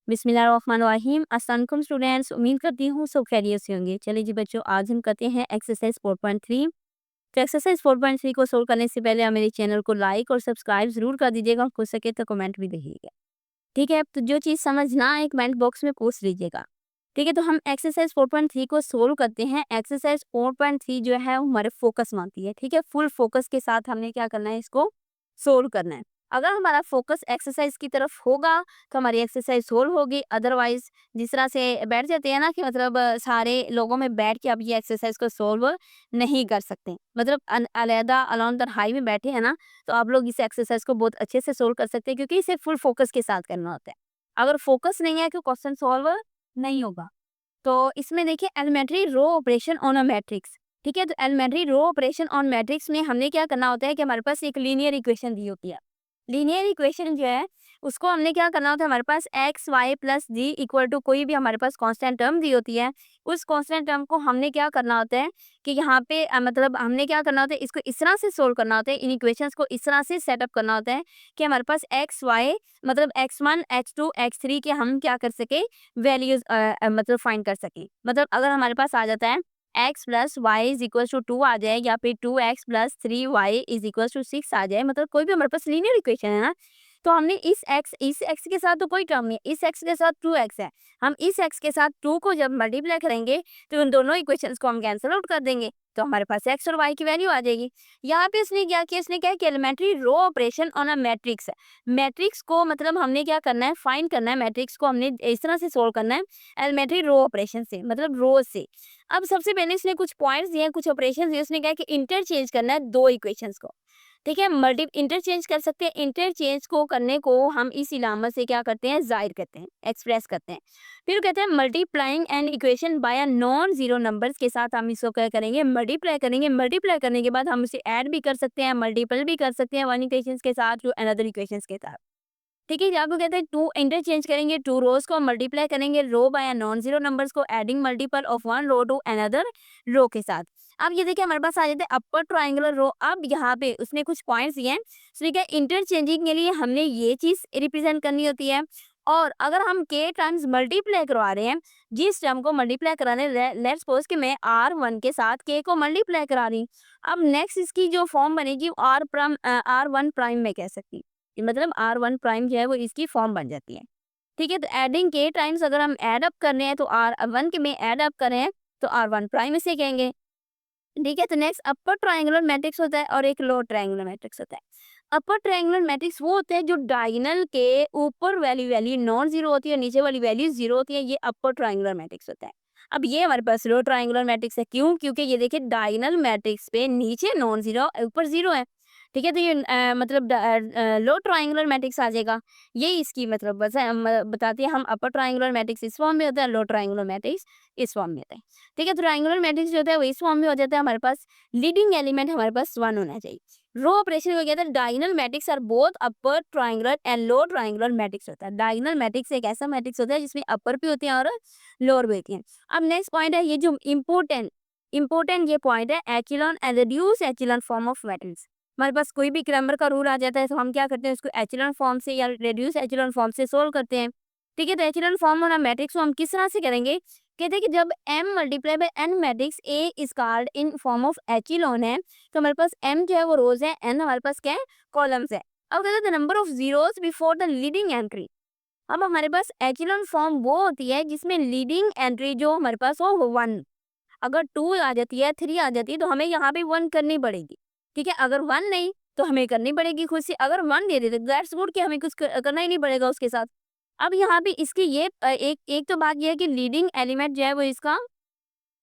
बिस्मिल्लाहिर्रहमानिर्रहीम। अस्सलाम वालेकुम स्टूडेंट्स, उम्मीद करती हूँ सब खैरियत से होंगे। चलिए जी बच्चों, आज हम करते हैं एक्सरसाइज 4.3। तो एक्सरसाइज 4.3 को सोल्व करने से पहले आप मेरे चैनल को लाइक और सब्सक्राइब जरूर कर दीजिएगा, हो सके तो कमेंट भी दीजिएगा। ठीक है, तो जो चीज़ समझ ना आए कमेंट बॉक्स में पूछ लीजिएगा। ठीक है, तो हम एक्सरसाइज 4.3 को सोल्व करते हैं। एक्सरसाइज 4.3 जो है वो हमारे फोकस मांगती है। ठीक है, फुल फोकस के साथ हमने क्या करना है, इसको सोल्व करना है। अगर हमारा फोकस एक्सरसाइज की तरफ होगा तो हमारी एक्सरसाइज सोल्व होगी। अदरवाइज जिस तरह से बैठ जाते हैं ना कि मतलब सारे लोगों में बैठ के आप ये एक्सरसाइज को सोल्व नहीं कर सकते, मतलब अलहदा अलॉन द हाई में बैठे हैं ना, तो आप लोग इस एक्सरसाइज को बहुत अच्छे से सोल्व कर सकते हैं, क्योंकि इसे फुल फोकस के साथ करना होता है। अगर फोकस नहीं है तो क्वेश्चन सॉल्व नहीं होगा। तो इसमें देखिए elementary row operation on a matrix. ठीक है, तो elementary row operation on matrix में हमने क्या करना होता है कि हमारे पास एक लीनियर इक्वेशन दी होती है। लीनियर इक्वेशन जो है उसको हमने क्या करना होता है, हमारे पास X Y plus G equal to कोई भी हमारे पास कांस्टेंट टर्म दी होती है। उस कांस्टेंट टर्म को हमने क्या करना होता है कि यहाँ पे मतलब हमने क्या करना होता है, इसको इस तरह से सोल्व करना होता है, इन इक्वेशंस को इस तरह से सेटअप करना होता है कि हमारे पास एक्स वाई मतलब x1 x2 x3 के हम क्या कर सके, वैल्यूज मतलब फाइंड कर सके। मतलब अगर हमारे पास आ जाता है x plus Y is equal to 2 आ जाए, या फिर 2x plus 3y is equal to 6 आ जाए, मतलब कोई भी हमारे पास लीनियर इक्वेशन है ना, तो हमने इस x के साथ तो कोई टर्म नहीं है, इस x के साथ 2x है, हम इस x के साथ 2 को जब मल्टीप्लाई करेंगे तो उन दोनों इक्वेशंस को हम कैंसिल आउट कर देंगे, तो हमारे पास x और y की वैल्यू आ जाएगी। यहाँ पे इसने क्या किया, इसने क्या कि elementary row operation on a matrix है। मैट्रिक्स को मतलब हमने क्या करना है, फाइंड करना है, मैट्रिक्स को हमने इस तरह से सोल्व करना है एलिमेंट्री रो ऑपरेशन से, मतलब रो से। अब सबसे पहले इसने कुछ पॉइंट्स दिए, कुछ ऑपरेशंस दिए, उसने कहा कि इंटरचेंज करना है दो इक्वेशंस को। ठीक है, मल्टी इंटरचेंज कर सकते हैं। इंटरचेंज को करने को हम इस इलामा से क्या करते हैं, जाहिर करते हैं, एक्सप्रेस करते हैं। फिर कहते हैं multiplying an equation by a non zero numbers के साथ हम इसको क्या करेंगे, मल्टीप्लाई करेंगे। मल्टीप्लाई करने के बाद हम इसे ऐड भी कर सकते हैं, मल्टीपल भी कर सकते हैं वन इक्वेशन के साथ टू अनदर इक्वेशन के साथ। ठीक है, आपको कहते हैं टू इंटरचेंज करेंगे, टू रोज को मल्टीप्लाई करेंगे row by non zero numbers को, adding multiple of one row to another row के साथ। अब ये देखिए हमारे पास आ जाते हैं अपर ट्राइंगुलर रो। अब यहाँ पे उसने कुछ पॉइंट्स दिए हैं, उसने क्या इंटरचेंजिंग के लिए हमने ये चीज रिप्रेजेंट करनी होती है। और अगर हम के टाइम्स मल्टीप्लाई करवा रहे हैं, जिस टर्म को मल्टीप्लाई कराने, लेट्स सपोज कि मैं R1 के साथ के को मल्टीप्लाई करा रही हूँ। अब नेक्स्ट इसकी जो फॉर्म बनेगी R1 प्राइम में कह सकती हूँ, मतलब R1 प्राइम जो है वो इसकी फॉर्म बन जाती है। ठीक है, तो एडिंग के टाइम्स अगर हम ऐड अप कर रहे हैं तो R1 के में ऐड अप करें तो R1 प्राइम इसे कहेंगे। ठीक है, तो नेक्स्ट अपर ट्रायंगुलर मैट्रिक्स होता है और एक लोअर ट्रायंगुलर मैट्रिक्स होता है। अपर ट्रायंगुलर मैट्रिक्स वो होते हैं जो डायगोनल के ऊपर वैल्यू वैल्यू नॉन जीरो होती है, नीचे वाली वैल्यू जीरो होती है, ये अपर ट्रायंगुलर मैट्रिक्स होता है। अब ये हमारे पास लो ट्रायंगुलर मैट्रिक्स है, क्यों, क्योंकि ये देखिए डायगोनल मैट्रिक्स पे नीचे नॉन जीरो ऊपर जीरो है। ठीक है, तो ये मतलब लो ट्रायंगुलर मैट्रिक्स आ जाएगा। ये इसकी मतलब बताती है, हम अपर ट्रायंगुलर मैट्रिक्स इस फॉर्म में होता है, लो ट्रायंगुलर मैट्रिक्स इस फॉर्म में होता है। ठीक है, तो ट्रायंगुलर मैट्रिक्स जो होता है वो इस फॉर्म में हो जाता है, हमारे पास लीडिंग एलिमेंट हमारे पास वन होना चाहिए। रो ऑपरेशन को कहते हैं diagonal matrix are both upper triangular and lower triangular matrix होता है। डायगोनल मैट्रिक्स एक ऐसा मैट्रिक्स होता है जिसमें अपर भी होती है और लोअर भी होती है। अब नेक्स्ट पॉइंट है, ये जो इम्पोर्टेंट इम्पोर्टेंट ये पॉइंट है, echelon and reduce echelon form of matrix. हमारे पास कोई भी क्रैमर का रूल आ जाता है तो हम क्या करते हैं, उसको एचिलॉन फॉर्म से या रिड्यूस एचिलॉन फॉर्म से सोल्व करते हैं। ठीक है, तो एचिलॉन फॉर्म वाला मैट्रिक्स को हम किस तरह से करेंगे, कहते हैं कि जब m multiply by n matrix A is called in form of echelon है, तो हमारे पास m जो है वो रोज है, n हमारे पास क्या है, कॉलम्स है। अब कहते हैं the number of zeros before the leading entry. अब हमारे पास एचिलॉन फॉर्म वो होती है जिसमें लीडिंग एंट्री जो हमारे पास हो वो 1। अगर 2 आ जाती है, 3 आ जाती है तो हमें यहाँ पे 1 करनी पड़ेगी। ठीक है, अगर 1 नहीं तो हमें करनी पड़ेगी खुद से। अगर 1 दे देते दैट्स गुड कि हमें कुछ करना ही नहीं पड़ेगा उसके साथ। अब यहाँ पे इसकी ये एक एक तो बात ये है कि लीडिंग एलिमेंट जो है वो इसका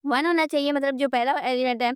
1 होना चाहिए, मतलब जो पहला एलिमेंट है।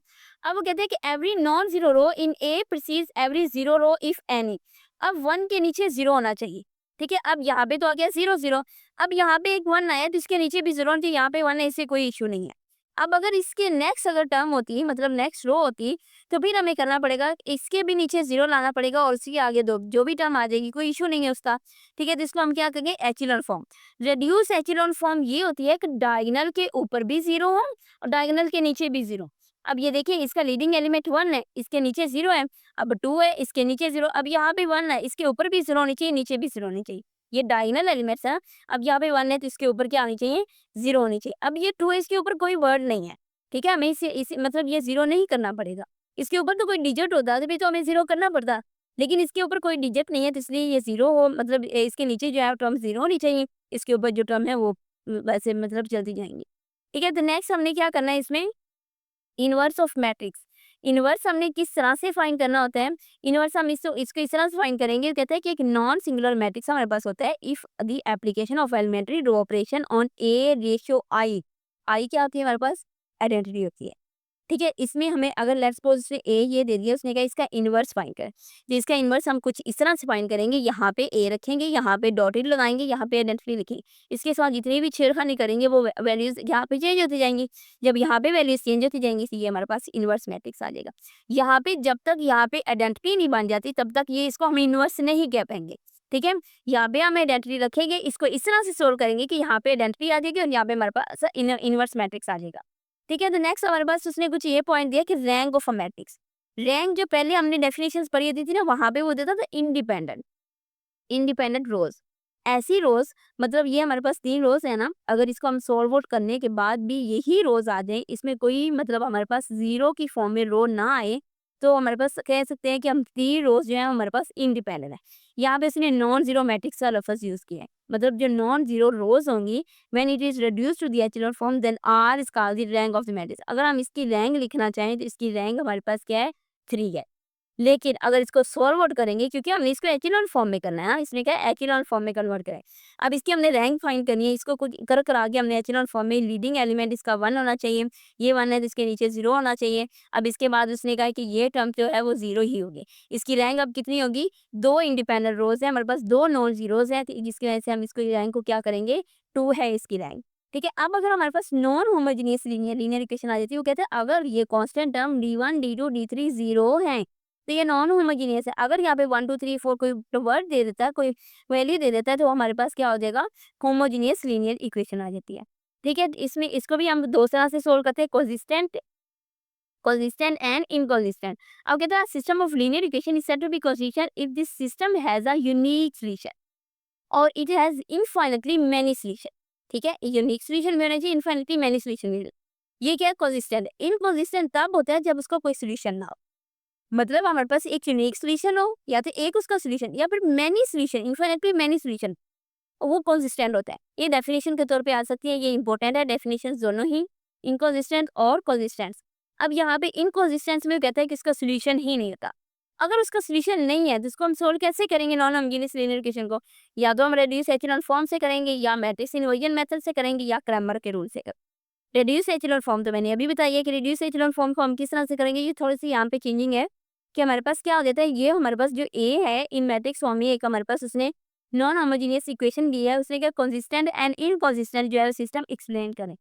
अब वो कहते हैं कि every non zero row in A precedes every zero row if any. अब 1 के नीचे 0 होना चाहिए। ठीक है, अब यहाँ पे तो आ गया 0 0। अब यहाँ पे एक 1 आया तो इसके नीचे भी 0 होना चाहिए, यहाँ पे 1 है, इससे कोई इशू नहीं है। अब अगर इसके नेक्स्ट अगर टर्म होती, मतलब नेक्स्ट रो होती, तो फिर हमें करना पड़ेगा, इसके भी नीचे 0 लाना पड़ेगा और उसके आगे दो जो भी टर्म आ जाएगी कोई इशू नहीं है उसका। ठीक है, तो इसको हम क्या करेंगे, एचिलॉन फॉर्म। रेड्यूस एचिलॉन फॉर्म ये होती है कि डायगोनल के ऊपर भी 0 हो और डायगोनल के नीचे भी 0। अब ये देखिए इसका लीडिंग एलिमेंट 1 है, इसके नीचे 0 है। अब 2 है, इसके नीचे 0। अब यहाँ पे 1 है, इसके ऊपर भी 0 होनी चाहिए, नीचे भी 0 होनी चाहिए। ये डायगोनल एलिमेंट्स है। अब यहाँ पे 1 है तो इसके ऊपर क्या आनी चाहिए, 0 होनी चाहिए। अब ये 2 है, इसके ऊपर कोई वर्ड नहीं है, ठीक है, हमें इसे मतलब ये 0 नहीं करना पड़ेगा। इसके ऊपर तो कोई डिजिट होता तो फिर तो हमें 0 करना पड़ता, लेकिन इसके ऊपर कोई डिजिट नहीं है तो इसलिए ये 0 हो, मतलब इसके नीचे जो है टर्म 0 होनी चाहिए, इसके ऊपर जो टर्म है वो वैसे मतलब चलती जाएंगी, ठीक है। तो नेक्स्ट हमने क्या करना है इसमें, इनवर्स ऑफ मैट्रिक्स। इनवर्स हमने किस तरह से फाइंड करना होता है, इनवर्स हम इसको इस तरह से फाइंड करेंगे, कहते हैं कि एक नॉन सिंगुलर मैट्रिक्स हमारे पास होता है if the application of elementary row operation on a ratio I. I क्या होती है हमारे पास, आइडेंटिटी होती है, ठीक है। इसमें हमें अगर लेट्स सपोज उसने ए ये दे दिया, उसने कहा इसका इन्वर्स फाइंड कर, तो इसका इन्वर्स हम कुछ इस तरह से फाइंड करेंगे, यहाँ पे ए रखेंगे, यहाँ पे डॉटेड लगाएंगे, यहाँ पे आइडेंटिटी लिखेंगे, इसके साथ जितनी भी छेड़खानी करेंगे वो वैल्यूज यहाँ पे चेंज होती जाएंगी। जब यहाँ पे वैल्यूज चेंज होती जाएंगी तो ये हमारे पास इन्वर्स मैट्रिक्स आ जाएगा। यहाँ पे जब तक यहाँ पे आइडेंटिटी नहीं बन जाती तब तक ये इसको हम इन्वर्स नहीं कह पाएंगे, ठीक है। यहाँ पे हम आइडेंटिटी रखेंगे, इसको इस तरह से सोल्व करेंगे कि यहाँ पे आइडेंटिटी आ जाएगी और यहाँ पे हमारे पास इन्वर्स मैट्रिक्स आ जाएगा, ठीक है। तो नेक्स्ट हमारे पास उसने कुछ ये पॉइंट दिया कि rank of a matrix. Rank जो पहले हमने डेफिनेशंस पढ़ी होती थी ना, वहां पे वो देता था इंडिपेंडेंट, इंडिपेंडेंट रोज। ऐसी रोज मतलब ये हमारे पास 3 रोज है ना, अगर इसको हम सॉल्व आउट करने के बाद भी यही रोज आ जाए, इसमें कोई मतलब हमारे पास 0 की फॉर्म में रो ना आए, तो हमारे पास कह सकते हैं कि हम 3 रोज जो है हमारे पास इंडिपेंडेंट है। यहाँ पे इसने नॉन जीरो मैट्रिक्स का लफ्ज यूज किया है, मतलब जो नॉन जीरो रोज होंगी when it is reduced to the echelon form then R is called the rank of the matrix. अगर हम इसकी रैंक लिखना चाहें तो इसकी रैंक हमारे पास क्या है, 3 है। लेकिन अगर इसको सॉल्व आउट करेंगे, क्योंकि हमने इसको एचेलॉन फॉर्म में करना है ना, इसमें क्या है एचेलॉन फॉर्म में कन्वर्ट करें। अब इसकी हमने रैंक फाइंड करनी है, इसको कुछ कर कर आगे हमने एचेलॉन फॉर्म में लीडिंग एलिमेंट इसका 1 होना चाहिए, ये 1 है तो इसके नीचे 0 होना चाहिए। अब इसके बाद उसने कहा कि ये टर्म जो है वो 0 ही होगी। इसकी रैंक अब कितनी होगी, 2 इंडिपेंडेंट रोज है हमारे पास, 2 नॉन जीरोज है, जिसकी वजह से हम इसको रैंक को क्या करेंगे, 2 है इसकी रैंक, ठीक है। अब अगर हमारे पास नॉन होमोजेनियस लीनियर इक्वेशन आ जाती है, वो कहते हैं अगर ये constant term d1 d2 d3 0 है तो ये नॉन होमोजीनियस है। अगर यहाँ पे 1 2 3 4 कोई वर्ड दे देता है, कोई वैल्यू दे देता है, तो हमारे पास क्या हो जाएगा, होमोजीनियस लीनियर इक्वेशन आ जाती है, ठीक है। इसमें इसको भी हम 2 तरह से सोल्व करते हैं, कोसिस्टेंट consistent and inconsistent. अब कहता है system of linear equation is said to be consistent if this system has a unique solution और it has infinitely many solution, ठीक है। यूनिक सोल्यूशन भी होना चाहिए, इनफाइनिटली मैनी सोल्यूशन भी। ये क्या है, कंसिस्टेंट। इनकंसिस्टेंट तब होता है जब उसका कोई सोल्यूशन ना हो, मतलब हमारे पास एक यूनिक सोल्यूशन हो या तो एक उसका सोल्यूशन या फिर many solution, infinitely many solution, वो कंसिस्टेंट होता है। ये डेफिनेशन के तौर पे आ सकती है, ये इंपॉर्टेंट है डेफिनेशन दोनों ही, इनकंसिस्टेंट और कंसिस्टेंट। अब यहाँ पे इनकंसिस्टेंस में कहता है कि इसका सोल्यूशन ही नहीं होता। अगर उसका सोल्यूशन नहीं है तो इसको हम सोल्व कैसे करेंगे नॉन होमोजेनियस लीनियर इक्वेशन को, या तो हम रेड्यूस एचेलॉन फॉर्म से करेंगे, या मैट्रिक्स इन्वर्जन मेथड से करेंगे, या क्रैमर के रूल से करेंगे। रेड्यूस एचेलॉन फॉर्म तो मैंने अभी बताया कि रेड्यूस एचेलॉन फॉर्म को हम किस तरह से करेंगे, ये थोड़ी सी यहाँ पे चेंजिंग है कि हमारे पास क्या हो जाता है, ये हमारे पास जो ए है इन मैट्रिक्स फॉर्म में एक हमारे पास उसने नॉन होमोजेनियस इक्वेशन दी है, उसने क्या कंसिस्टेंट एंड इनकंसिस्टेंट जो है सिस्टम एक्सप्लेन करें।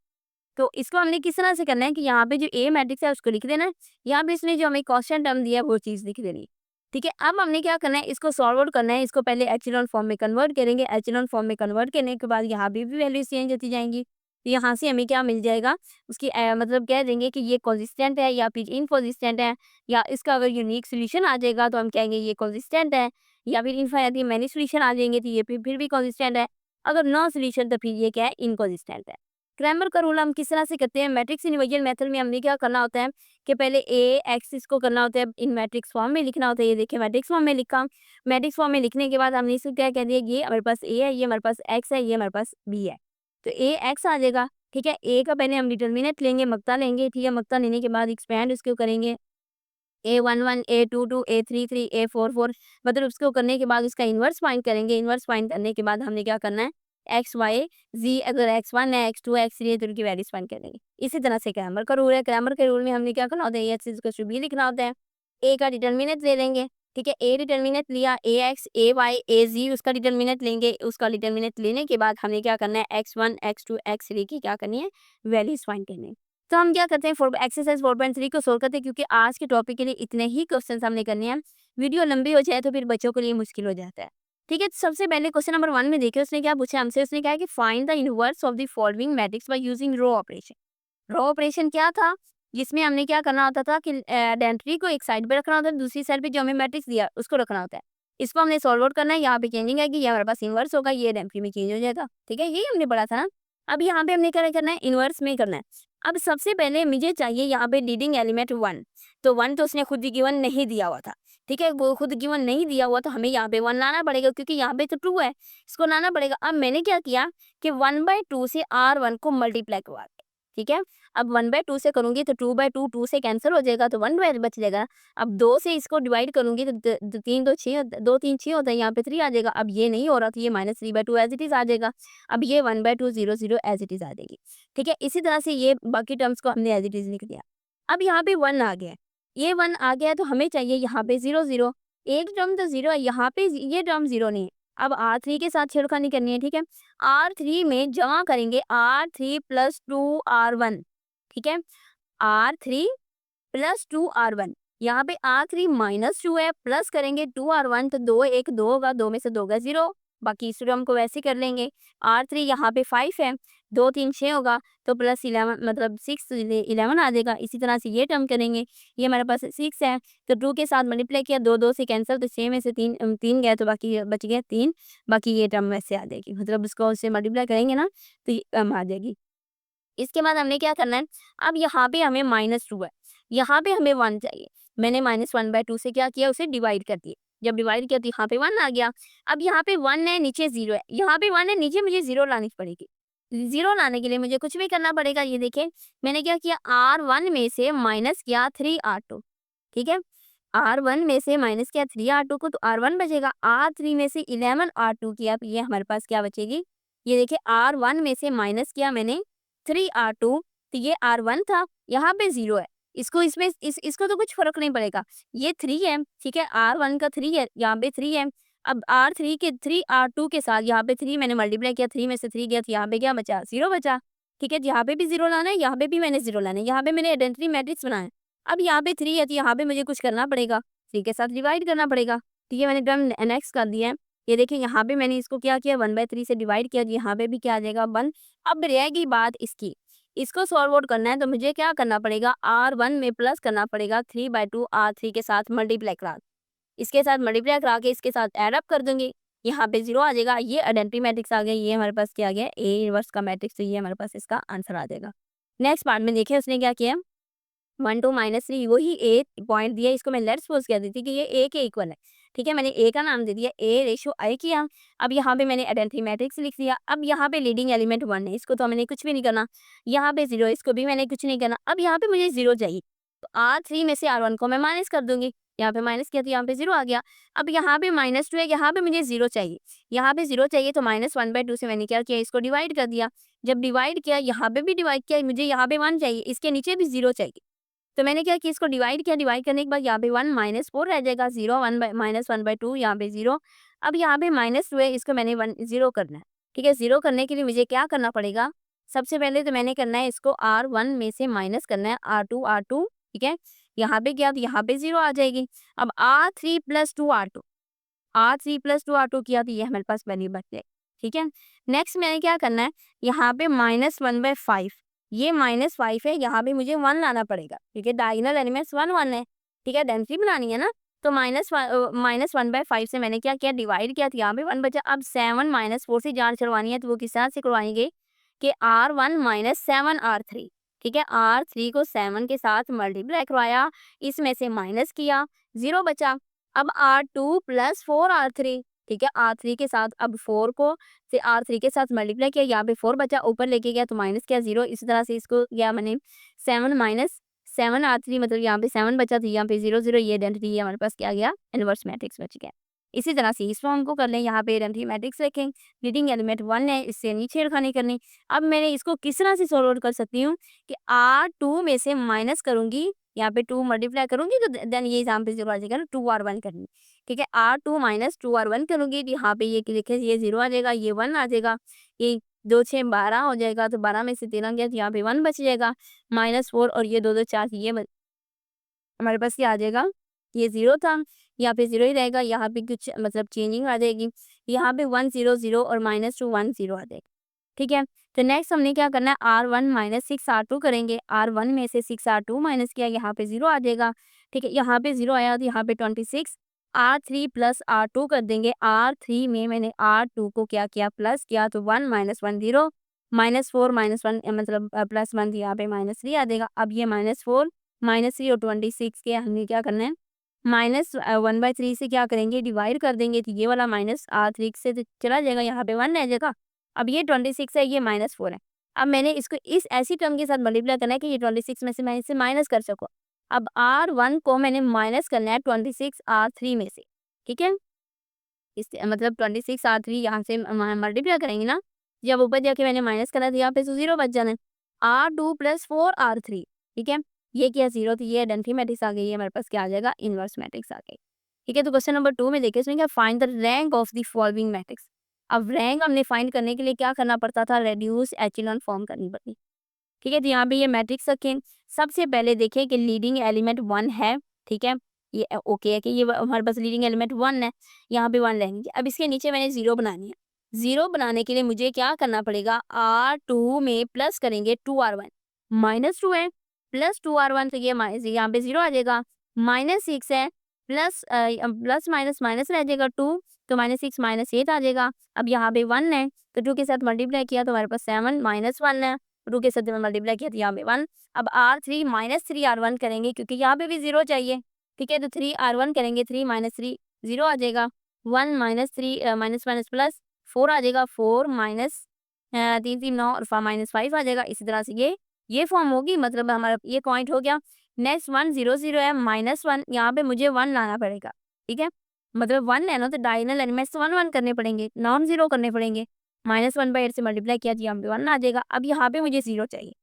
तो इसको हमने किस तरह से करना है कि यहाँ पे जो ए मैट्रिक्स है उसको लिख देना है, यहाँ पे इसने जो हमें कांस्टेंट टर्म दिया है वो चीज़ लिख देनी है, ठीक है। अब हमने क्या करना है, इसको सॉल्व आउट करना है, इसको पहले एचेलॉन फॉर्म में कन्वर्ट करेंगे, एचेलॉन फॉर्म में कन्वर्ट करने के बाद यहाँ पे भी वैल्यूज चेंज होती जाएंगी, तो यहाँ से हमें क्या मिल जाएगा, उसकी मतलब कह देंगे कि ये कंसिस्टेंट है या फिर इनकंसिस्टेंट है, या इसका अगर यूनिक सोल्यूशन आ जाएगा तो हम कहेंगे ये कंसिस्टेंट है, या फिर इनफाइनाइटली मैनी सोल्यूशन आ जाएंगे तो ये फिर भी कंसिस्टेंट है, अगर नो सोल्यूशन तो फिर ये क्या है, इनकंसिस्टेंट है। क्रैमर का रूल हम किस तरह से करते हैं, मैट्रिक्स इन्वर्जन मेथड में हमने क्या करना होता है कि पहले ए एक्स इसको करना होता है इन मैट्रिक्स फॉर्म में लिखना होता है, ये देखिए मैट्रिक्स फॉर्म में लिखा, मैट्रिक्स फॉर्म में लिखने के बाद हमने इसको क्या कह दिया, ये हमारे पास ए है, ये हमारे पास एक्स है, ये हमारे पास बी है, तो ए एक्स आ जाएगा, ठीक है। ए का पहले हम डिटर्मिनेंट लेंगे, मक्ता लेंगे, ठीक है, मक्ता लेने के बाद एक्सपैंड उसको करेंगे, A11 A22 A33 A44, मतलब उसको करने के बाद उसका इन्वर्स फाइंड करेंगे, इन्वर्स फाइंड करने के बाद हमने क्या करना है, एक्स वाई जी, अगर x1 है x2 है x3 है तो उनकी वैल्यूज फाइंड करेंगे। इसी तरह से क्रैमर का रूल है, क्रैमर के रूल में हमने क्या करना होता है, एक्स इक्वल टू बी लिखना होता है, ए का डिटर्मिनेंट ले लेंगे, ठीक है, ए डिटर्मिनेंट लिया, ए एक्स ए वाई ए जी उसका डिटर्मिनेंट लेंगे, उसका डिटर्मिनेंट लेने के बाद हमने क्या करना है, x1 x2 x3 की क्या करनी है, वैल्यूज फाइंड करनी है। तो हम क्या करते हैं, एक्सरसाइज 4.3 को सोल्व करते हैं, क्योंकि आज के टॉपिक के लिए इतने ही क्वेश्चन हमने करने हैं, वीडियो लंबी हो जाए तो फिर बच्चों के लिए मुश्किल हो जाता है, ठीक है। तो सबसे पहले क्वेश्चन नंबर 1 में देखिए उसने क्या पूछा हमसे, उसने कहा कि find the inverse of the following matrix by using row operation. Row operation क्या था, जिसमें हमने क्या करना होता था कि आइडेंटिटी को एक साइड पे रखना होता है, दूसरी साइड पे जो हमें मैट्रिक्स दिया उसको रखना होता है। इसको हमने सॉल्व आउट करना है, यहाँ पे चेंजिंग आएगी, ये हमारे पास इन्वर्स होगा, ये इडेंटिटी में चेंज हो जाएगा, ठीक है, यही हमने पढ़ा था ना। अब यहाँ पे हमने क्या करना है, इन्वर्स में करना है। अब सबसे पहले मुझे चाहिए यहाँ पे लीडिंग एलिमेंट 1, तो 1 तो उसने खुद ही गिवन नहीं दिया हुआ था, ठीक है, वो खुद गिवन नहीं दिया हुआ, तो हमें यहाँ पे 1 लाना पड़ेगा, क्योंकि यहाँ पे तो 2 है, इसको लाना पड़ेगा। अब मैंने क्या किया कि 1/2 से R1 को मल्टीप्लाई करवा दिया, ठीक है। अब 1/2 से करूँगी तो 2/2 2 से कैंसिल हो जाएगा, तो 1 बच जाएगा। अब 2 से इसको डिवाइड करूँगी तो 3 2 6 2 3 6 होता है, यहाँ पे 3 आ जाएगा। अब ये नहीं हो रहा, तो ये -3/2 एज़ इट इज़ आ जाएगा। अब ये 1/2 0 0 एज़ इट इज़ आ जाएगी, ठीक है। इसी तरह से ये बाकी टर्म्स को हमने एज़ इट इज़ लिख दिया। अब यहाँ पे 1 आ गया है, ये 1 आ गया है, तो हमें चाहिए यहाँ पे 0 0, एक टर्म तो 0 है, यहाँ पे ये टर्म 0 नहीं है। अब R3 के साथ छेड़खानी करनी है, ठीक है। R3 में जमा करेंगे R3 + 2R1, ठीक है, R3 + 2R1, यहाँ पे R3 -2 है, प्लस करेंगे 2R1, तो 2 1 2 होगा, 2 में से 2 गए 0, बाकी इस टर्म को वैसे कर लेंगे। R3 यहाँ पे 5 है, 2 3 6 होगा, तो +11 मतलब 6 11 आ जाएगा। इसी तरह से ये टर्म करेंगे, ये हमारे पास 6 है, तो 2 के साथ मल्टीप्लाई किया, 2 2 से कैंसिल, तो 6 में से 3 गए, तो बाकी बच गया 3, बाकी ये टर्म वैसे आ जाएगी, मतलब इसको उससे मल्टीप्लाई करेंगे ना, तो ये आ जाएगी। इसके बाद हमने क्या करना है, अब यहाँ पे हमें -2 है, यहाँ पे हमें 1 चाहिए। मैंने -1/2 से क्या किया, उसे डिवाइड कर दिया। जब डिवाइड किया तो यहाँ पे 1 आ गया। अब यहाँ पे 1 है, नीचे 0 है, यहाँ पे 1 है, नीचे मुझे 0 लानी पड़ेगी। 0 लाने के लिए मुझे कुछ भी करना पड़ेगा। ये देखिए मैंने क्या किया, R1 में से माइनस किया 3R2, ठीक है। R1 में से माइनस किया 3R2 को, तो R1 बचेगा। R3 में से 11R2 किया, तो ये हमारे पास क्या बचेगी, ये देखिए R1 में से माइनस किया मैंने 3R2, तो ये R1 था, यहाँ पे 0 है। इसको इसमें इसको तो कुछ फ़र्क नहीं पड़ेगा। ये 3 है, ठीक है, R1 का 3 है, यहाँ पे 3 है। अब R3 के 3R2 के साथ यहाँ पे 3 मैंने मल्टीप्लाई किया, 3 में से 3 गया, तो यहाँ पे क्या बचा, 0 बचा, ठीक है। यहाँ पे भी 0 लाना है, यहाँ पे भी मैंने 0 लाना है, यहाँ पे मैंने आइडेंटिटी मैट्रिक्स बनाया है। अब यहाँ पे 3 है, तो यहाँ पे मुझे कुछ करना पड़ेगा, 3 के साथ डिवाइड करना पड़ेगा, ठीक है। मैंने टर्म नेक्स्ट कर दिया है। ये देखिए यहाँ पे मैंने इसको क्या किया, 1/3 से डिवाइड किया, यहाँ पे भी क्या आ जाएगा 1। अब रहेगी बात इसकी, इसको सॉल्व आउट करना है, तो मुझे क्या करना पड़ेगा, R1 में प्लस करना पड़ेगा 3/2 R3 के साथ मल्टीप्लाई करा, इसके साथ मल्टीप्लाई करा के इसके साथ ऐड अप कर दूंगी, यहाँ पे 0 आ जाएगा। ये आइडेंटिटी मैट्रिक्स आ गया, ये हमारे पास क्या आ गया, A इनवर्स का मैट्रिक्स, तो ये हमारे पास इसका आंसर आ जाएगा। नेक्स्ट पार्ट में देखिए उसने क्या किया, 1 2 -3 वही ए पॉइंट दिया, इसको मैं लेट्स सपोज कह दी थी कि ये ए के इक्वल है, ठीक है। मैंने ए का नाम दे दिया, ए रेशो आई किया। अब यहाँ पे मैंने आइडेंटिटी मैट्रिक्स लिख दिया। अब यहाँ पे लीडिंग एलिमेंट 1 है, इसको तो मैंने कुछ भी नहीं करना। यहाँ पे 0, इसको भी मैंने कुछ नहीं करना। अब यहाँ पे मुझे 0 चाहिए, तो R3 में से R1 को मैं माइनस कर दूंगी, यहाँ पे माइनस किया तो यहाँ पे 0 आ गया। अब यहाँ पे -2 है, यहाँ पे मुझे 0 चाहिए, यहाँ पे 0 चाहिए, तो -1/2 से मैंने क्या किया, इसको डिवाइड कर दिया। जब डिवाइड किया, यहाँ पे भी डिवाइड किया, मुझे यहाँ पे 1 चाहिए, इसके नीचे भी 0 चाहिए, तो मैंने क्या किया, इसको डिवाइड किया, डिवाइड करने के बाद यहाँ पे 1 -4 रह जाएगा, 0 -1/2, यहाँ पे 0। अब यहाँ पे -2 है, इसको मैंने 0 करना है, ठीक है। 0 करने के लिए मुझे क्या करना पड़ेगा, सबसे पहले तो मैंने करना है इसको R1 में से माइनस करना है R2, ठीक है। यहाँ पे क्या, तो यहाँ पे 0 आ जाएगी। अब R3 + 2R2, R3 + 2R2 किया, तो ये हमारे पास वैल्यू बच जाएगी, ठीक है। नेक्स्ट मैंने क्या करना है, यहाँ पे -1/5, ये -5 है, यहाँ पे मुझे 1 लाना पड़ेगा, ठीक है। डायगोनल एलिमेंट्स 1 1 है, ठीक है, डेंसिटी बनानी है ना, तो -1/5 से मैंने क्या किया, डिवाइड किया, तो यहाँ पे 1 बचा। अब 7 -4 से जान छुड़वानी है, तो वो किस तरह से करवाएंगे कि R1 - 7 R3, ठीक है। R3 को 7 के साथ मल्टीप्लाई करवाया, इसमें से माइनस किया, 0 बचा। अब R2 + 4 R3, ठीक है। R3 के साथ अब 4 को से R3 के साथ मल्टीप्लाई किया, यहाँ पे 4 बचा, ऊपर लेके गया तो माइनस किया 0। इसी तरह से इसको किया मैंने 7 - 7 R3, मतलब यहाँ पे 7 बचा, तो यहाँ पे 0 0, ये आइडेंटिटी हमारे पास क्या गया, इनवर्स मैट्रिक्स बच गया। इसी तरह से इस फॉर्म को कर लें, यहाँ पे आइडेंटिटी मैट्रिक्स रखें, लीडिंग एलिमेंट 1 है, इससे नहीं छेड़खानी करनी। अब मैंने इसको किस तरह से सॉल्व आउट कर सकती हूँ कि R2 में से माइनस करूँगी, यहाँ पे 2 मल्टीप्लाई करूँगी, तो देन ये यहाँ पे 0 आ जाएगा ना, 2R1 करनी, ठीक है। R2 - 2R1 करूँगी, तो यहाँ पे ये देखिए, ये 0 आ जाएगा, ये 1 आ जाएगा, ये 2 6 12 हो जाएगा, तो 12 में से 13 गया, तो यहाँ पे 1 बच जाएगा, -4 और ये 2 2 4, ये हमारे पास ये आ जाएगा, ये 0 था, यहाँ पे 0 ही रहेगा, यहाँ पे कुछ मतलब चेंजिंग आ जाएगी, यहाँ पे 1 0 0 और -2 1 0 आ जाएगा, ठीक है। तो नेक्स्ट हमने क्या करना है, R1 - 6 R2 करेंगे। R1 में से 6 R2 माइनस किया, यहाँ पे 0 आ जाएगा, ठीक है। यहाँ पे 0 आया, तो यहाँ पे 26 R3 प्लस R2 कर देंगे। R3 में मैंने R2 को क्या किया, प्लस किया, तो 1 - 1 0, -4 -1 मतलब +1 तो यहाँ पे -3 आ जाएगा। अब ये -4 -3 और 26 के हमने क्या करना है, -1/3 से क्या करेंगे, डिवाइड कर देंगे, तो ये वाला माइनस R3 से तो चला जाएगा, यहाँ पे 1 रह जाएगा। अब ये 26 है, ये -4 है। अब मैंने इसको इस ऐसी टर्म के साथ मल्टीप्लाई करना है कि ये 26 में से मैं इसे माइनस कर सकूँ। अब R1 को मैंने माइनस करना है 26 R3 में से, ठीक है? इस मतलब 26 R3 यहाँ से मल्टीप्लाई करेंगे ना, जब ऊपर जाके मैंने माइनस करा तो यहाँ पे तो 0 बच जाना है। R2 + 4 R3, ठीक है? ये क्या 0, तो ये आइडेंटिटी मैट्रिक्स आ गई है, हमारे पास क्या आ जाएगा, इनवर्स मैट्रिक्स आ गई। ठीक है, तो क्वेश्चन नंबर 2 में देखिए, इसमें क्या, find the rank of the following matrix. अब रैंक हमने फाइंड करने के लिए क्या करना पड़ता था, रेड्यूस एचेलॉन फॉर्म करनी पड़ती। ठीक है, तो यहाँ पे ये मैट्रिक्स रखें। सबसे पहले देखें कि लीडिंग एलिमेंट 1 है, ठीक है? ये ओके है कि ये हमारे पास लीडिंग एलिमेंट 1 है, यहाँ पे 1 रहेंगे। अब इसके नीचे मैंने 0 बनानी है। 0 बनाने के लिए मुझे क्या करना पड़ेगा, R2 में प्लस करेंगे 2R1, -2 है, प्लस 2R1 तो ये यहाँ पे 0 आ जाएगा, -6 है, प्लस माइनस माइनस रह जाएगा 2, तो -6 -8 आ जाएगा। अब यहाँ पे 1 है, तो 2 के साथ मल्टीप्लाई किया तो हमारे पास 7 -1 है, 2 के साथ मल्टीप्लाई किया तो यहाँ पे 1। अब R3 -3R1 करेंगे क्योंकि यहाँ पे भी 0 चाहिए, ठीक है? तो 3R1 करेंगे, 3 - 3 0 आ जाएगा, 1 -3 माइनस माइनस प्लस 4 आ जाएगा, 4 माइनस 3 3 9 और -5 आ जाएगा। इसी तरह से ये फॉर्म होगी, मतलब हमारा ये पॉइंट हो गया। नेक्स्ट 1 0 0 है, -1 यहाँ पे मुझे 1 लाना पड़ेगा, ठीक है? मतलब 1 है ना, तो डायगोनल एलिमेंट्स तो 1 1 करने पड़ेंगे, नॉन ज़ीरो करने पड़ेंगे। -1/8 से मल्टीप्लाई किया तो यहाँ पे 1 आ जाएगा। अब यहाँ पे मुझे 0 चाहिए,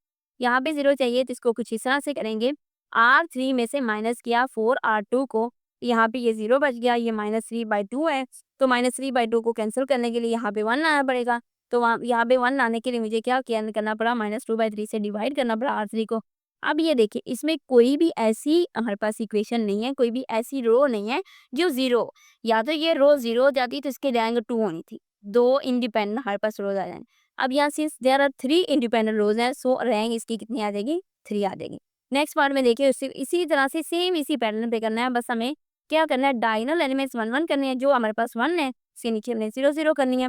यहाँ पे 0 चाहिए, तो इसको कुछ इस तरह से करेंगे। R3 में से माइनस किया 4 R2 को, यहाँ पे ये 0 बच गया, ये -3/2 है, तो -3/2 को कैंसिल करने के लिए यहाँ पे 1 लाना पड़ेगा। तो वहाँ यहाँ पे 1 लाने के लिए मुझे क्या किया करना पड़ा, -2/3 से डिवाइड करना पड़ा R3 को। अब ये देखिए, इसमें कोई भी ऐसी हमारे पास इक्वेशन नहीं है, कोई भी ऐसी रो नहीं है जो 0 हो। या तो ये रो 0 हो जाती तो इसकी रैंक 2 होनी थी। 2 इंडिपेंडेंट हमारे पास रोज आ जाएंगे। अब यहाँ सिंस देयर आर 3 इंडिपेंडेंट रोज हैं, सो रैंक इसकी कितनी आ जाएगी, 3 आ जाएगी। नेक्स्ट पार्ट में देखिए, इसी तरह से सेम इसी पैटर्न पे करना है, बस हमें क्या करना है, डायगोनल एलिमेंट्स 1 1 करने हैं, जो हमारे पास 1 है इसके नीचे हमने 0 0 करनी है।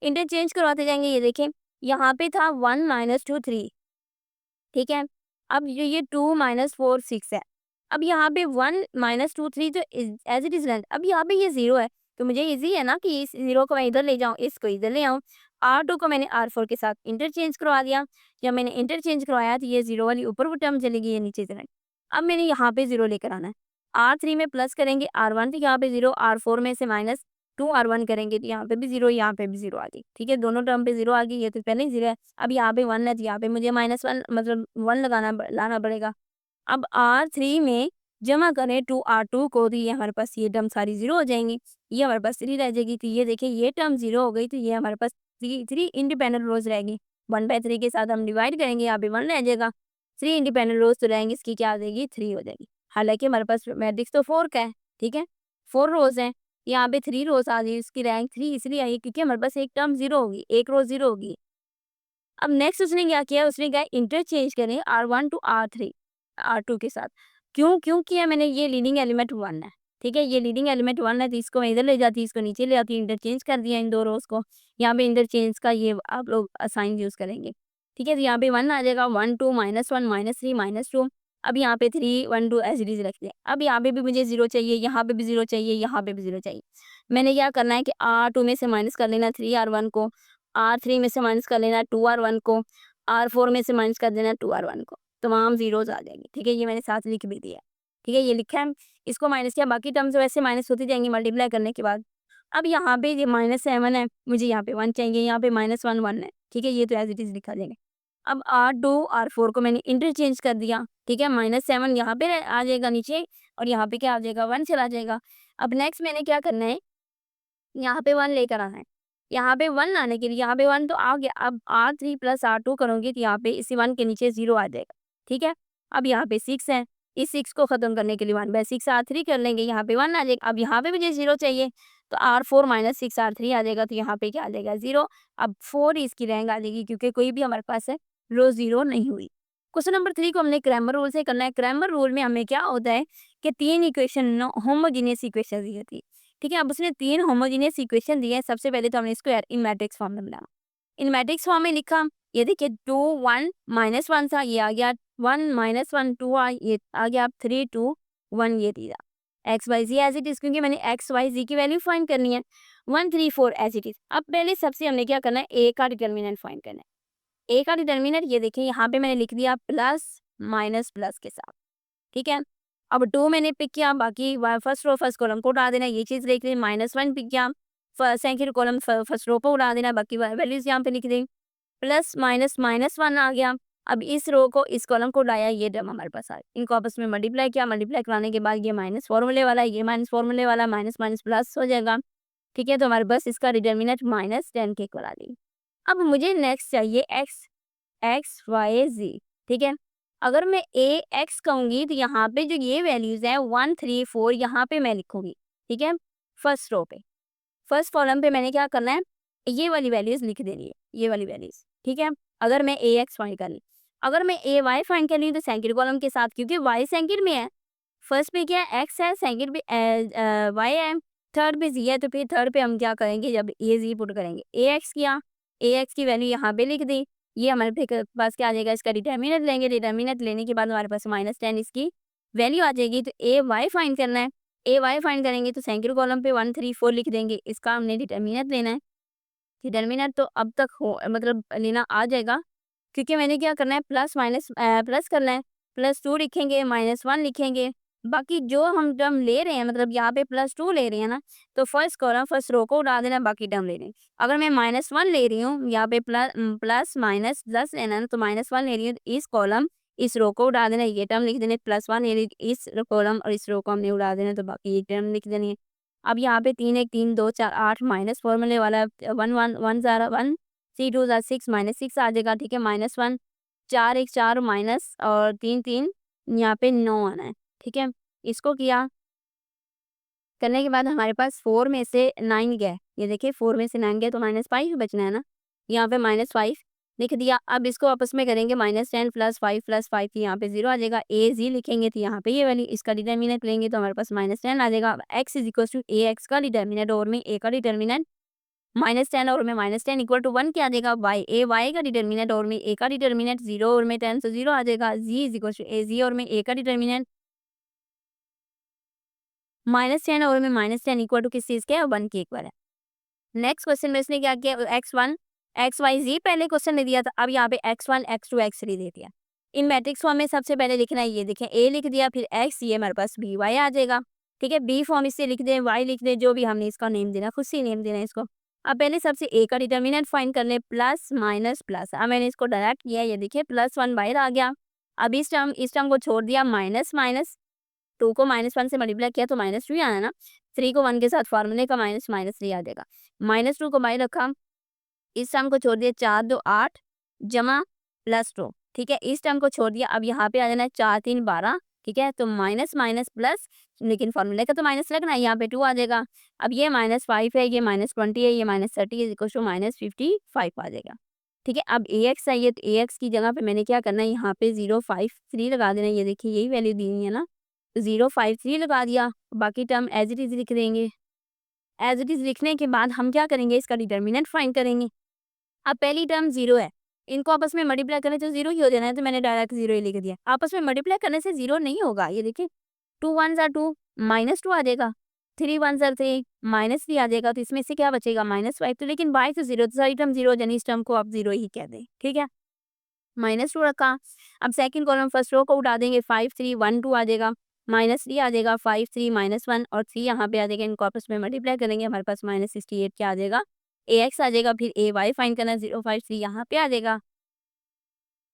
इंटरचेंज करवाते जाएंगे। ये देखें, यहाँ पे था 1 - 2 3, ठीक है? अब ये 2 - 4 6 है। अब यहाँ पे 1 - 2 3 तो एज इट इज रन। अब यहाँ पे ये 0 है, तो मुझे इजी है ना कि इस 0 को मैं इधर ले जाऊँ, इसको इधर ले आऊँ। R2 को मैंने R4 के साथ इंटरचेंज करवा दिया। जब मैंने इंटरचेंज करवाया तो ये 0 वाली ऊपर वो टर्म चली गई, ये नीचे चला गया। अब मैंने यहाँ पे 0 लेकर आना है। R3 में प्लस करेंगे R1, तो यहाँ पे 0, R4 में से माइनस 2R1 करेंगे तो यहाँ पे भी 0, यहाँ पे भी 0 आ गई, ठीक है? दोनों टर्म पे 0 आ गई, ये तो पहले ही 0 है। अब यहाँ पे 1 है, तो यहाँ पे मुझे -1 मतलब 1 लाना पड़ेगा। अब R3 में जमा करें 2R2 को, तो ये हमारे पास ये टर्म सारी 0 हो जाएंगी, ये हमारे पास 3 रह जाएगी। तो ये देखिए, ये टर्म 0 हो गई, तो ये हमारे पास 3 इंडिपेंडेंट रोज रहेगी। 1/3 के साथ हम डिवाइड करेंगे, यहाँ पे 1 रह जाएगा। 3 इंडिपेंडेंट रोज तो रहेंगे, इसकी क्या आ जाएगी, 3 हो जाएगी। हालांकि हमारे पास मैट्रिक्स तो 4 का है, ठीक है? 4 रोज हैं, यहाँ पे 3 रोज आ गई, उसकी रैंक 3 इसलिए आई क्योंकि हमारे पास एक टर्म 0 होगी, एक रोज 0 होगी। अब नेक्स्ट उसने क्या किया, उसने कहा इंटरचेंज करें R1 टू R3 R2 के साथ। क्यों किया मैंने, ये लीडिंग एलिमेंट 1 है, ठीक है? ये लीडिंग एलिमेंट 1 है, तो इसको मैं इधर ले जाती, इसको नीचे ले आती, इंटरचेंज कर दिया इन दो रोज को। यहाँ पे इंटरचेंज का ये आप लोग साइन यूज करेंगे, ठीक है? तो यहाँ पे 1 आ जाएगा, 1 2 -1 -3 -2। अब यहाँ पे 3 1 2 एज इट इज रख दिया। अब यहाँ पे भी मुझे 0 चाहिए, यहाँ पे भी 0 चाहिए, यहाँ पे भी 0 चाहिए। मैंने क्या करना है कि R2 में से माइनस कर लेना 3R1 को, R3 में से माइनस कर लेना 2R1 को, R4 में से माइनस कर देना 2R1 को, तमाम ज़ीरोज़ आ जाएंगे, ठीक है? ये मैंने साथ लिख भी दिया है, ठीक है? ये लिखा है, इसको माइनस किया, बाकी टर्म्स वैसे माइनस होती जाएंगी मल्टीप्लाई करने के बाद। अब यहाँ पे ये -7 है, मुझे यहाँ पे 1 चाहिए, यहाँ पे -1 1 है, ठीक है? ये तो एज इट इज़ लिखा जाएगा। अब R2 R4 को मैंने इंटरचेंज कर दिया, ठीक है? -7 यहाँ पे आ जाएगा नीचे, और यहाँ पे क्या आ जाएगा, 1 चला जाएगा। अब नेक्स्ट मैंने क्या करना है, यहाँ पे 1 लेकर आना है। यहाँ पे 1 लाने के लिए, यहाँ पे 1 तो आ गया, अब R3 + R2 करूँगी तो यहाँ पे इसी 1 के नीचे 0 आ जाएगा, ठीक है? अब यहाँ पे 6 है, इस 6 को खत्म करने के लिए 1/6 R3 कर लेंगे, यहाँ पे 1 आ जाएगा। अब यहाँ पे मुझे 0 चाहिए, तो R4 - 6 R3 आ जाएगा, तो यहाँ पे क्या आ जाएगा, 0। अब 4 इसकी रैंक आ जाएगी क्योंकि कोई भी हमारे पास है रो 0 नहीं हुई, क्वेश्चन नंबर 3 को हमने क्रैमर रूल से करना है। क्रैमर रूल में हमें क्या होता है कि 3 इक्वेशन होमोजेनियस इक्वेशन दी होती है, ठीक है। अब उसने 3 होमोजेनियस इक्वेशन दिए हैं। सबसे पहले तो हमने इसको इन मैट्रिक्स फॉर्म में बनाया। इन मैट्रिक्स फॉर्म में लिखा, ये देखिए 2 1 -1 था, ये आ गया 1 -1 2 ये आ गया 3 2 1 ये दिया। X Y Z as it is, क्योंकि मैंने एक्स वाई जी की वैल्यू फाइंड करनी है। 1 3 4 एज इट इज। अब पहले सबसे हमने क्या करना है, ए का डिटर्मिनेंट फाइंड करना है। ए का डिटर्मिनेंट ये देखिए यहाँ पे मैंने लिख दिया प्लस माइनस प्लस के साथ, ठीक है। अब 2 मैंने पिक किया, बाकी फर्स्ट रो फर्स्ट कॉलम को उड़ा देना, ये चीज़ लिख ली। -1 पिक किया, सेकंड कॉलम फर्स्ट रो को उड़ा देना, बाकी वैल्यूज यहाँ पे लिख दी। प्लस माइनस -1 आ गया। अब इस रो को इस कॉलम को उड़ाया, ये टर्म हमारे पास आ गया। इनको आपस में मल्टीप्लाई किया, मल्टीप्लाई कराने के बाद ये माइनस फॉर्मूले वाला, ये माइनस फॉर्मूले वाला, माइनस माइनस प्लस हो जाएगा, ठीक है। तो हमारे पास इसका डिटर्मिनेंट -10 के इक्वल आ गई। अब मुझे नेक्स्ट चाहिए एक्स, एक्स वाई जी, ठीक है। अगर मैं ए एक्स कहूँगी तो यहाँ पे जो ये वैल्यूज़ हैं 1 3 4 यहाँ पे मैं लिखूँगी, ठीक है। फर्स्ट रो पे, फर्स्ट कॉलम पे मैंने क्या करना है, ये वाली वैल्यूज़ लिख देनी है, ये वाली वैल्यूज़, ठीक है। अगर मैं ए एक्स फाइंड कर ली, अगर मैं ए वाई फाइंड कर रही हूँ तो सेकंड कॉलम के साथ, क्योंकि वाई सेकंड में है, फर्स्ट पे क्या है एक्स है, सेकंड पे वाई है, थर्ड पे जी है। तो फिर थर्ड पे हम क्या करेंगे, जब ए जी पुट करेंगे, ए एक्स किया, ए एक्स की वैल्यू यहाँ पे लिख दी। ये हमारे पास क्या आ जाएगा, इसका डिटर्मिनेंट लेंगे, डिटर्मिनेंट लेने के बाद हमारे पास -10 इसकी वैल्यू आ जाएगी। तो ए वाई फाइंड करना है, ए वाई फाइंड करेंगे तो सेकंड कॉलम पे 1 3 4 लिख देंगे, इसका हमने डिटर्मिनेंट लेना है। डिटर्मिनेंट तो अब तक हो मतलब लेना आ जाएगा, क्योंकि मैंने क्या करना है प्लस माइनस प्लस करना है, +2 लिखेंगे, -1 लिखेंगे, बाकी जो हम टर्म ले रहे हैं, मतलब यहाँ पे +2 ले रहे हैं ना, तो फर्स्ट कॉलम फर्स्ट रो को उड़ा देना, बाकी टर्म ले रहे हैं। अगर मैं -1 ले रही हूँ, यहाँ पे प्लस माइनस प्लस लेना है, तो -1 ले रही हूँ, तो इस कॉलम इस रो को उड़ा देना, ये टर्म लिख देना, +1 ले रही हूँ, इस कॉलम और इस रो को हमने उड़ा देना, तो बाकी ये टर्म लिख देनी है। अब यहाँ पे 3 1 3 2 4 8 माइनस फॉर्मूले वाला 1 1 1 ज़ारा 1 3 2 ज़ारा 6 -6 आ जाएगा, ठीक है। -1 4 1 4 माइनस और 3 3 यहाँ पे 9 आना है, ठीक है। इसको किया, करने के बाद हमारे पास 4 में से 9 गया, ये देखिए 4 में से 9 गया तो -5 बचना है ना, यहाँ पे -5 लिख दिया। अब इसको आपस में करेंगे, -10 +5 की यहाँ पे 0 आ जाएगा, ए जी लिखेंगे तो यहाँ पे ये वाली इसका डिटर्मिनेंट लेंगे तो हमारे पास -10 आ जाएगा। X is equal to A X का डिटर्मिनेंट और में ए का डिटर्मिनेंट -10 और में -10 इक्वल टू 1 क्या आ जाएगा, वाई ए वाई का डिटर्मिनेंट और में ए का डिटर्मिनेंट 0 और में 10 तो 0 आ जाएगा। जी इज इक्वल टू ए जी और में ए का डिटर्मिनेंट -10 और में -10 इक्वल टू किस चीज़ के है, 1 के इक्वल है। नेक्स्ट क्वेश्चन में इसने क्या किया, x1 एक्स वाई जी पहले क्वेश्चन ने दिया था, अब यहाँ पे x1 x2 x3 दे दिया। इन मैट्रिक्स फॉर्म में सबसे पहले लिखना है, ये देखें a लिख दिया, फिर x, ये हमारे पास बी वाई आ जाएगा, ठीक है। बी फॉर्म इससे लिख दें, y लिख दें, जो भी हमने इसका नेम देना, खुद से नेम देना है इसको। अब पहले सबसे a का डिटर्मिनेंट फाइंड कर लें, प्लस माइनस प्लस। अब मैंने इसको डायरेक्ट किया, ये देखिए +1 बाहर आ गया। अब इस टर्म को छोड़ दिया, माइनस माइनस 2 को -1 से मल्टीप्लाई किया तो -3 आया ना, 3 को 1 के साथ फार्मूले का -3 आ जाएगा। -2 को बाहर रखा, इस टर्म को छोड़ दिया, 4 2 8 जमा +2, ठीक है। इस टर्म को छोड़ दिया, अब यहाँ पे आ जाना है 4 3 12, ठीक है। तो माइनस माइनस प्लस, लेकिन फार्मूले का तो माइनस लगना है, यहाँ पे 2 आ जाएगा। अब ये -5 है, ये -20 है, ये -30 इज इक्वल टू -55 आ जाएगा, ठीक है। अब ए एक्स चाहिए तो ए एक्स की जगह पे मैंने क्या करना है, यहाँ पे 053 लगा देना, ये देखिए यही वैल्यू दी हुई है ना, 053 लगा दिया, बाकी टर्म एज इट इज़ लिख देंगे। एज इट इज़ लिखने के बाद हम क्या करेंगे, इसका डिटर्मिनेंट फाइंड करेंगे। अब पहली टर्म 0 है, इनको आपस में मल्टीप्लाई करें तो 0 ही हो जाना है, तो मैंने डायरेक्ट 0 ही लिख दिया। आपस में मल्टीप्लाई करने से 0 नहीं होगा, ये देखिए 2 1 ज़ा 2 -2 आ जाएगा, 3 1 ज़ा 3 -3 आ जाएगा, तो इसमें से क्या बचेगा, -5। तो लेकिन बाय तो 0, तो सारी टर्म 0 हो जानी, इस टर्म को आप 0 ही कह दें, ठीक है। -2 रखा, अब सेकंड कॉलम फर्स्ट रो को उठा देंगे, 5 3 1 2 आ जाएगा, -3 आ जाएगा, 5 3 -1 और 3 यहाँ पे आ जाएगा, इनको आपस में मल्टीप्लाई करेंगे, हमारे पास -68 क्या आ जाएगा, ए एक्स आ जाएगा। फिर ए वाई फाइंड करना है, 053 यहाँ पे आ जाएगा।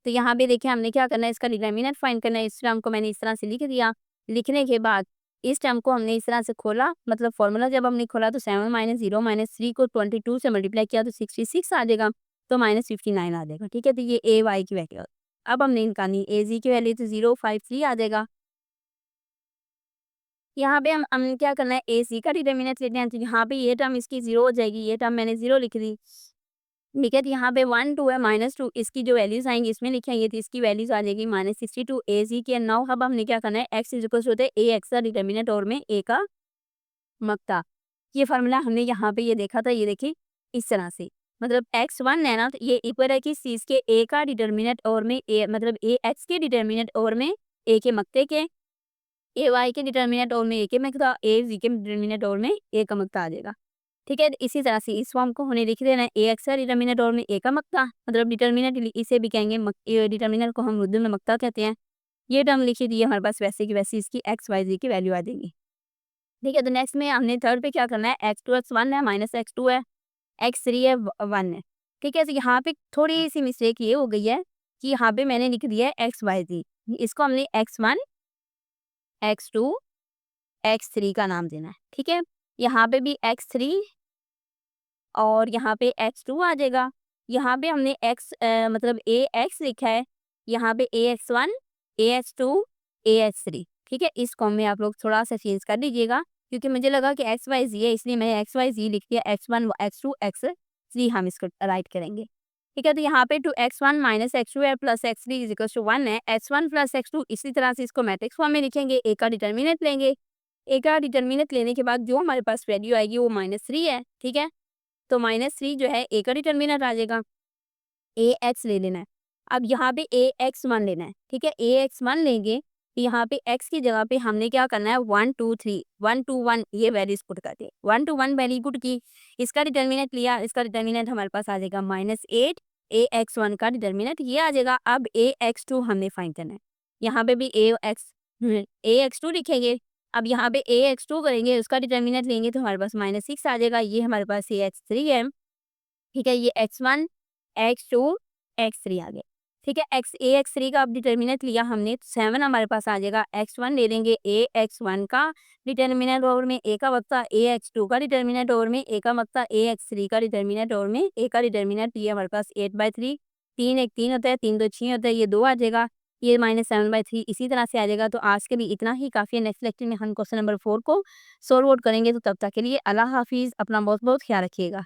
तो यहाँ पे देखिए हमने क्या करना है, इसका डिटर्मिनेंट फाइंड करना है। इस टर्म को मैंने इस तरह से लिख दिया, लिखने के बाद इस टर्म को हमने इस तरह से खोला, मतलब फॉर्मूला जब हमने खोला तो 7 -0 -3 को 22 से मल्टीप्लाई किया तो 66 आ जाएगा, तो -59 आ जाएगा, ठीक है। तो ये ए वाई की वैल्यू। अब हमने निकालनी ए जी की वैल्यू, तो 053 आ जाएगा। यहाँ पे हमने क्या करना है, ए सी का डिटर्मिनेंट लेते हैं, तो यहाँ पे ये टर्म इसकी 0 हो जाएगी, ये टर्म मैंने 0 लिख दी। ठीक है, तो यहाँ पे 1 2 है, -2 इसकी जो वैल्यूज़ आएँगी इसमें लिखेंगे तो इसकी वैल्यूज़ आ जाएगी -62 AC की। नाउ अब हमने क्या करना है, x इज़ इक्वल्स होता है a x का डिटर्मिनेंट और में a का मकता। ये फ़ॉर्मूला हमने यहाँ पे ये देखा था, ये देखिए इस तरह से। मतलब x1 है ना, तो ये इक्वल है कि चीज़ के a का डिटर्मिनेंट और में a, मतलब a x के डिटर्मिनेंट और में a के मकते के, a y के डिटर्मिनेंट और में a के मकता, a z के डिटर्मिनेंट और में a का मकता आ जाएगा। ठीक है, तो इसी तरह से इस फॉर्म को हमें लिख देना है, a x का डिटर्मिनेंट और में a का मकता, मतलब डिटर्मिनेंट इसे भी कहेंगे डिटर्मिनेंट को हम उर्दू में मकता कहते हैं। ये टर्म लिखी दी है हमारे पास, वैसे की वैसी इसकी x y z की वैल्यू आ जाएगी। ठीक है, तो नेक्स्ट में हमने थर्ड पे क्या करना है, x2 x1 है, -x2 है, x3 है, 1 है। ठीक है, तो यहाँ पे थोड़ी-सी मिस्टेक ये हो गई है कि यहाँ पे मैंने लिख दिया है x, y, z। इसको हमने x1, x2, x3 का नाम देना है। ठीक है, यहाँ पे भी x3 और यहाँ पे x2 आ जाएगा। यहाँ पे हमने मतलब ax लिखा है, यहाँ पे ax1, ax2, ax3। ठीक है, इस फॉर्म में आप लोग थोड़ा-सा चेंज कर दीजिएगा, क्योंकि मुझे लगा कि x, y, z है इसलिए मैंने x, y, z लिख दिया, x1, x2, x3 हम इसको राइट करेंगे। ठीक है, तो यहाँ पे 2x1 -x2 है plus x3 is equals to 1 है, x1 प्लस x2 इसी तरह से इसको मैट्रिक्स फॉर्म में लिखेंगे, a का डिटर्मिनेंट लेंगे। a का डिटर्मिनेंट लेने के बाद जो हमारे पास वैल्यू आएगी वो -3 है। ठीक है, तो -3 जो है a का डिटर्मिनेंट आ जाएगा, ax ले लेना है। अब यहाँ पे ax1 लेना है, ठीक है, ax1 लेंगे, यहाँ पे x की जगह पे हमने क्या करना है, 1 2 3 1 2 1 ये वैल्यूज़ पुट कर दें। 1 2 1 वैल्यू पुट की, इसका डिटर्मिनेंट लिया, इसका डिटर्मिनेंट हमारे पास आ जाएगा -8, ax1 का डिटर्मिनेंट ये आ जाएगा। अब ax2 हमने फाइंड करना है, यहाँ पे भी ax2 लिखेंगे। अब यहाँ पे ax2 करेंगे, उसका डिटर्मिनेंट लेंगे तो हमारे पास -6 आ जाएगा, ये हमारे पास ax3 है। ठीक है, ये x1, x2, x3 आ गए। ठीक है, x3 का अब डिटर्मिनेंट लिया हमने, 7 हमारे पास आ जाएगा। x1 ले लेंगे, ax1 का डिटर्मिनेंट और में a का मकता, ax2 का डिटर्मिनेंट और में a का मकता, ax3 का डिटर्मिनेंट और में a का डिटर्मिनेंट, ये हमारे पास 8/3, 3 1 3 होता है, 3 2 6 होता है, ये 2 आ जाएगा, ये -7/3 इसी तरह से आ जाएगा। तो आज के लिए इतना ही काफ़ी है, नेक्स्ट लेक्चर में हम क्वेश्चन नंबर 4 को सॉल्व आउट करेंगे। तो तब तक के लिए अल्लाह हाफ़िज़, अपना बहुत-बहुत ख्याल रखिएगा।